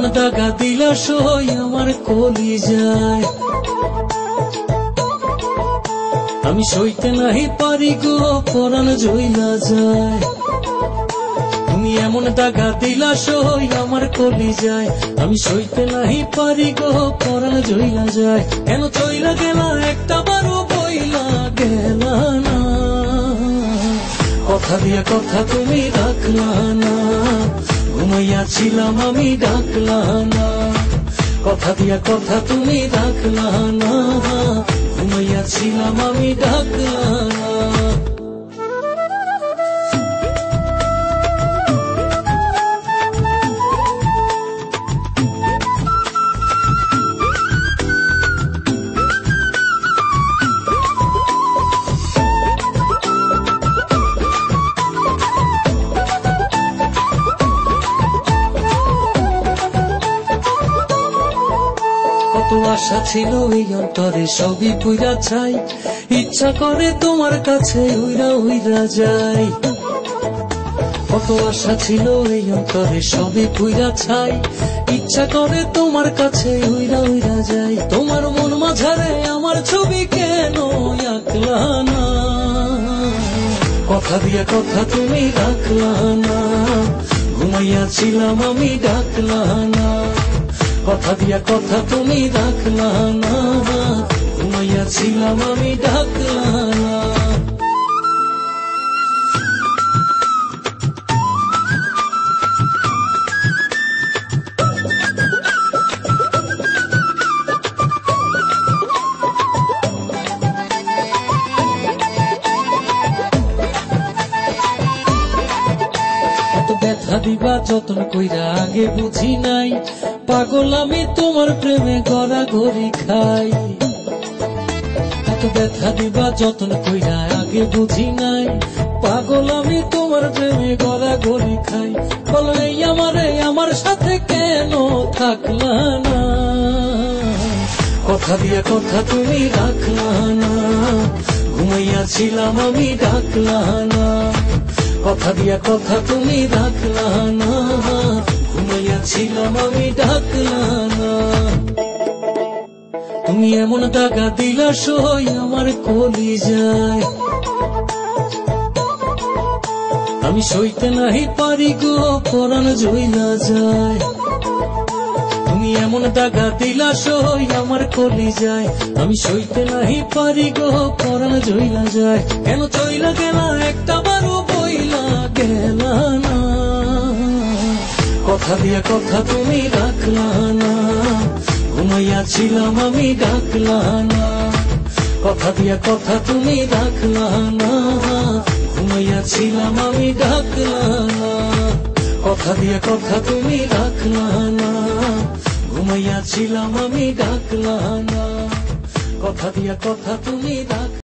এমন দাগা দিলা সই আমার কলিজায়, আমি সইতে নাহি পারি গো পরাণ জইলা যায়। তুমি এমন দাগা দিলা সই আমার কলিজায়, আমি সইতে নাহি পারি গো পরাণ জইলা যায়। কেন চইলা গেলা একটা বারো বইলা গেলা না, কথা দিয়া কথা তুমি রাখলা না, ঘুমাইয়াছিলাম আমি ডাকলা না। কথা দিয়া কথা তুমি রাখলা না, ঘুমাইয়াছিলাম আমি ডাকলা না। কত আশা ছিল এই অন্তরে সবই পুইরা ছাই, ইচ্ছা করে তোমার কাছে উইরা উইরা যাই। কত আশা ছিল এই অন্তরে সবই পুইরা ছাই, ইচ্ছা করে তোমার কাছে উইরা উইরা যাই। তোমার মন মাঝারে আমার ছবি কেন আঁকলা না, কথা দিয়া কথা তুমি রাখলা না, ঘুমাইয়াছিলাম আমি ডাকলা না। কথা দিয়া কথা তুমি রাখলা না, ঘুমাইয়াছিলাম আমি ডাকলা না। এত ব্যথা দিবা যতন কইরা আগে বুঝি নাই, পাগল আমি তোমার প্রেমে গড়াগড়ি খাই। এত ব্যথা দিবা যতন কইরা আগে বুঝি নাই, পাগল আমি তোমার প্রেমে গড়াগড়ি খাই। বলো এই আমারে আমার সাথে কেন থাকলা না, কথা দিয়া কথা তুমি রাখলা না, ঘুমাইয়াছিলাম আমি ডাকলা না। কথা দিয়া কথা তুমি রাখলা না, ঘুমাইয়াছিলাম আমি ডাকলা না। তুমি এমন দাগা দিলা সই আমার কলিজায়, আমি সইতে নাহি পারি গো পরাণ জইলা যায়। তুমি এমন দাগা দিলা সই আমার কলিজায়, আমি সইতে নাহি পারি গো পরাণ জইলা যায়। কেন চইলা গেলা একটা বারো বইলা গেলা না, কথা দিয়া কথা তুমি রাখলা না, ঘুমাইয়াছিলাম আমি ডাকলা না। কথা দিয়া কথা তুমি রাখলা না, ঘুমাইয়াছিলাম আমি ডাকলা না। কথা দিয়া কথা তুমি রাখলা না, ঘুমাইয়াছিলাম আমি ডাকলা না। কথা দিয়া কথা তুমি রাখ